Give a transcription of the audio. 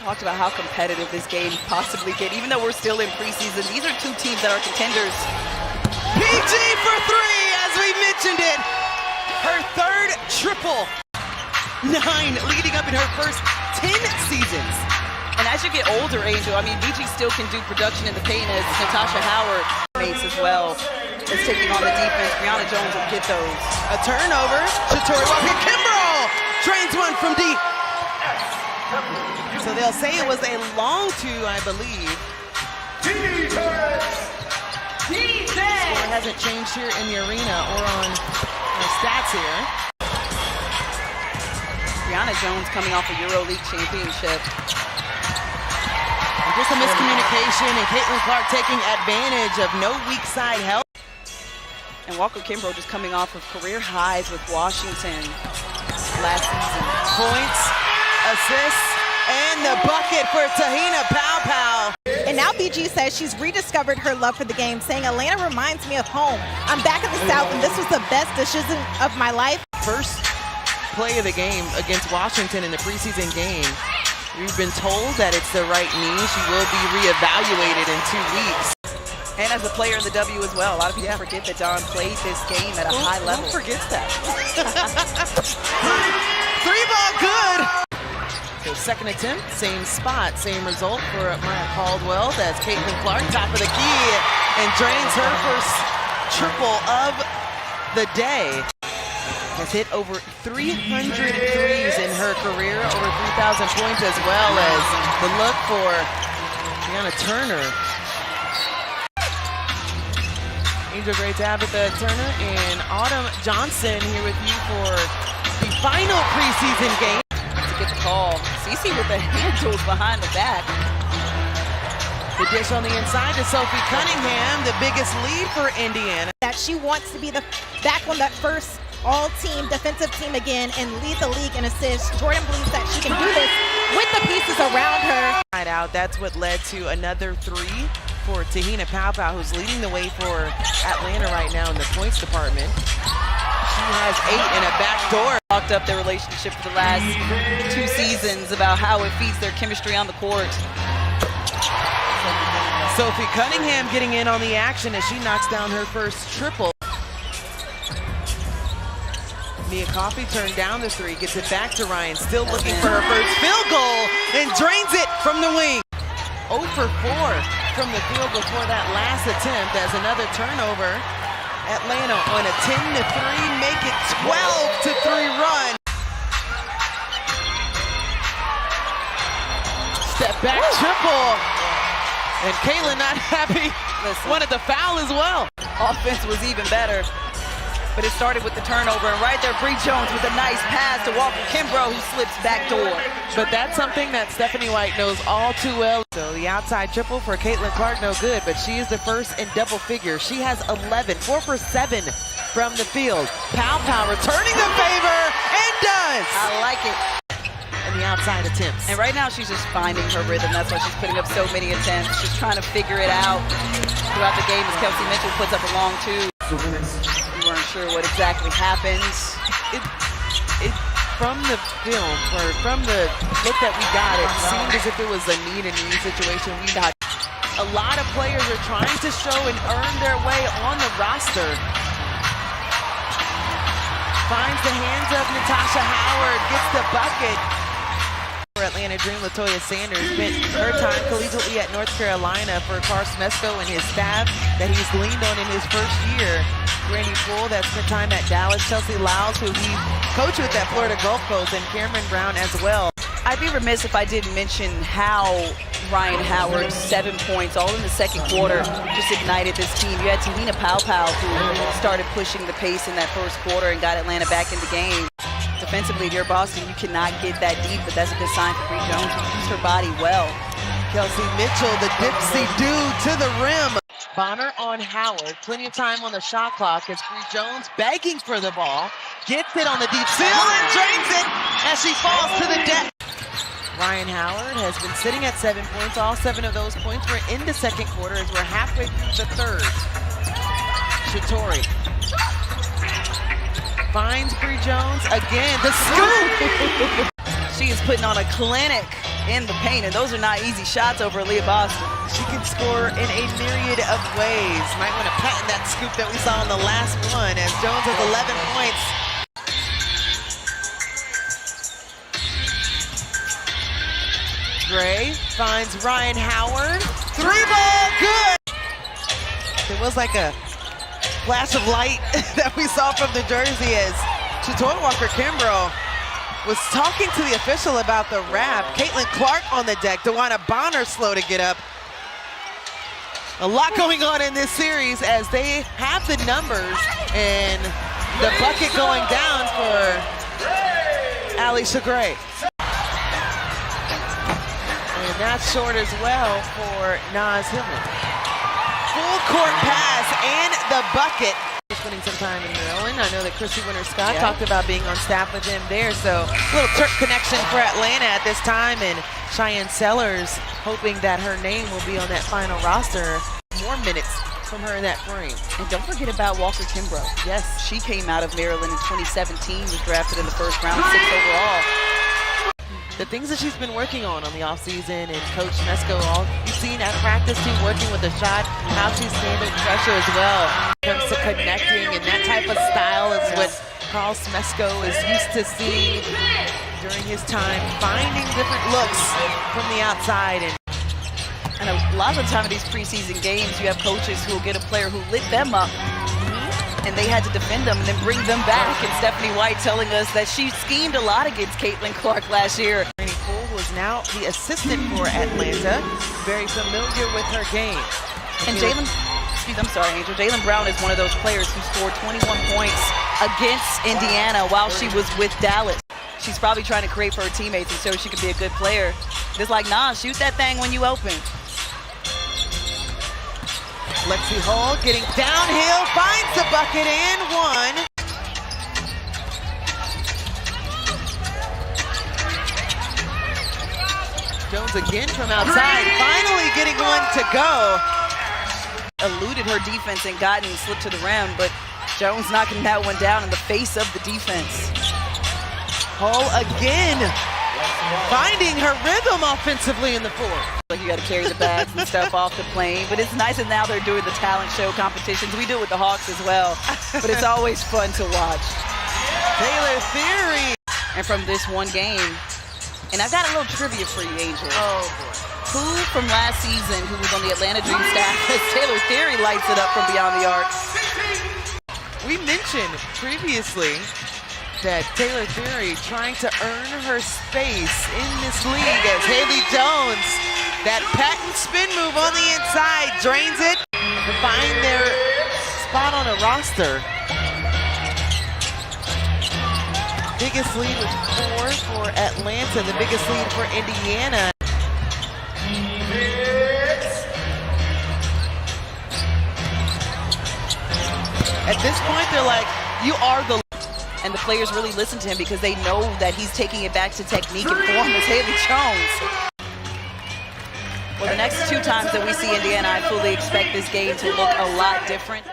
talked about how competitive this game possibly get. Even though we're still in preseason, these are two teams that are contenders. PG for three, as we mentioned it. Her third triple. 9 leading up in her first 10 seasons. And as you get older, Angel, I mean, BG still can do production in the paint as Natasha Howard makes as well. Is taking on the defense. Brianna Jones will get those. A turnover. Shatori Walker. Kimbrough drains one from deep. So they'll say it was a long two, I believe. Score hasn't changed here in the arena or on our stats here. Brianna Jones coming off a EuroLeague championship. And just a miscommunication, and Caitlin Clark taking advantage of no weak side help. And Walker Kimbrough just coming off of career highs with Washington last season. Points, assists, and the bucket for Te-Hina Paopao. And now BG says she's rediscovered her love for the game, saying Atlanta reminds me of home. I'm back in the South, and this was the best decision of my life. First play of the game against Washington in the preseason game. We've been told that it's the right knee. She will be reevaluated in 2 weeks. And as a player in the W as well. A lot of people forget that Dawn played this game at a high level. Who forgets that? Three ball good. So second attempt, same spot, same result for Maya Caldwell. That's Caitlin Clark, top of the key, and drains her first triple of the day. Has hit over 300 threes in her career, over 3,000 points, as well as the look for Brianna Turner. Angel, great to have it, Turner, and Autumn Johnson here with you for the final preseason game. To get the call. Cece with the hand tools behind the back. The dish on the inside to Sophie Cunningham, the biggest lead for Indiana. That she wants to be back on that first all-team defensive team again and lead the league in assists. Jordan believes that she can do this with the pieces around her. That's what led to another three for Te-Hina Paopao, who's leading the way for Atlanta right now in the points department. She has 8 and a back door. Talked up their relationship for the last 2 seasons about how it feeds their chemistry on the court. Sophie Cunningham getting in on the action as she knocks down her first triple. Mia Coffey turned down the 3, gets it back to Ryan, still looking for her first field goal, and drains it from the wing. 0 for 4 from the field before that last attempt as another turnover. Atlanta on a 10-3, make it 12-3 run. Step back triple. And Kayla not happy. Wanted the foul as well. Offense was even better. But it started with the turnover, and right there, Bree Jones with a nice pass to Walker Kimbrough, who slips back door. But that's something that Stephanie White knows all too well. So the outside triple for Caitlin Clark, no good, but she is the first in double figures. She has 11, 4 for 7 from the field. Paopao returning the favor, and does! I like it. And the outside attempts. And right now, she's just finding her rhythm. That's why she's putting up so many attempts, just trying to figure it out throughout the game as Kelsey Mitchell puts up a long 2. We weren't sure what exactly happens. From the film, or from the look that we got, it seemed as if it was a need-a-need situation. We got a lot of players are trying to show and earn their way on the roster. Finds the hands of Natasha Howard, gets the bucket. For Atlanta Dream, Latoya Sanders spent her time collegiately at North Carolina for Carl Smesco and his staff that he's leaned on in his first year. Randy Poole, that spent time at Dallas. Chelsea Lyles, who he coached with at Florida Gulf Coast, and Cameron Brown as well. I'd be remiss if I didn't mention how Ryan Howard's 7 points, all in the second quarter, just ignited this team. You had Te-Hina Paopao, who started pushing the pace in that first quarter and got Atlanta back in the game. Defensively, if you're Boston, you cannot get that deep, but that's a good sign for Bree Jones, who used her body well. Kelsey Mitchell, the dipsy-do to the rim. Bonner on Howard, plenty of time on the shot clock as Bree Jones begging for the ball, gets it on the deep seal and drains it as she falls to the deck. Ryan Howard has been sitting at 7 points. All 7 of those points were in the second quarter as we're halfway through the third. Shatori finds Bree Jones again. The scoop! She is putting on a clinic in the paint, and those are not easy shots over Leah Boston. She can score in a myriad of ways. Might want to patent that scoop that we saw in the last one, as Jones has 11 points. Gray finds Ryan Howard. Three ball, good! It was like a flash of light that we saw from the jersey as Chatoy Walker-Kimbrough was talking to the official about the wrap. Caitlin Clark on the deck. DeWanna Bonner slow to get up. A lot going on in this series as they have the numbers, and the bucket going down for Alisha Gray. And that's short as well for Naz Hillman. Full court pass and the bucket. Spending some time in Maryland. I know that Chrissy Winter-Scott talked about being on staff with him there, so a little Turk connection for Atlanta at this time, and Cheyenne Sellers hoping that her name will be on that final roster. More minutes from her in that frame. And don't forget about Walker-Kimbrough. Yes, she came out of Maryland in 2017, was drafted in the first round, 6th overall. The things that she's been working on the offseason, and Coach Smesko, all you've seen at practice too, working with the shot, how she's handling pressure as well. When it comes to connecting, and that type of style is what Carl Smesko is used to seeing during his time, finding different looks from the outside. And a lot of the time in these preseason games, you have coaches who will get a player who lit them up, and they had to defend them and then bring them back. And Stephanie White telling us that she schemed a lot against Caitlin Clark last year. Randy Poole, who is now the assistant for Atlanta, very familiar with her game. And Jalen Brown is one of those players who scored 21 points against Indiana while she was with Dallas. She's probably trying to create for her teammates and show she can be a good player. Just like, nah, shoot that thing when you open. Lexi Hull getting downhill, finds the bucket and one. Jones again from outside, finally getting one to go. Eluded her defense and gotten slipped to the rim, but Jones knocking that one down in the face of the defense. Hull again, finding her rhythm offensively in the fourth. Like, you got to carry the bags and stuff off the plane, but it's nice that now they're doing the talent show competitions. We do it with the Hawks as well, but it's always fun to watch. Taylor Theory. And from this one game, and I've got a little trivia for you, Angel. Oh boy. Who from last season, who was on the Atlanta Dream staff, as Taylor Theory lights it up from beyond the arc? We mentioned previously that Taylor Theory trying to earn her space in this league as Haley Jones, that patent spin move on the inside, drains it to find their spot on a roster. Biggest lead was 4 for Atlanta, the biggest lead for Indiana. At this point, they're like, you are the. And the players really listen to him because they know that he's taking it back to technique and form as Haley Jones. Well, the next 2 times that we see Indiana, I fully expect this game to look a lot different.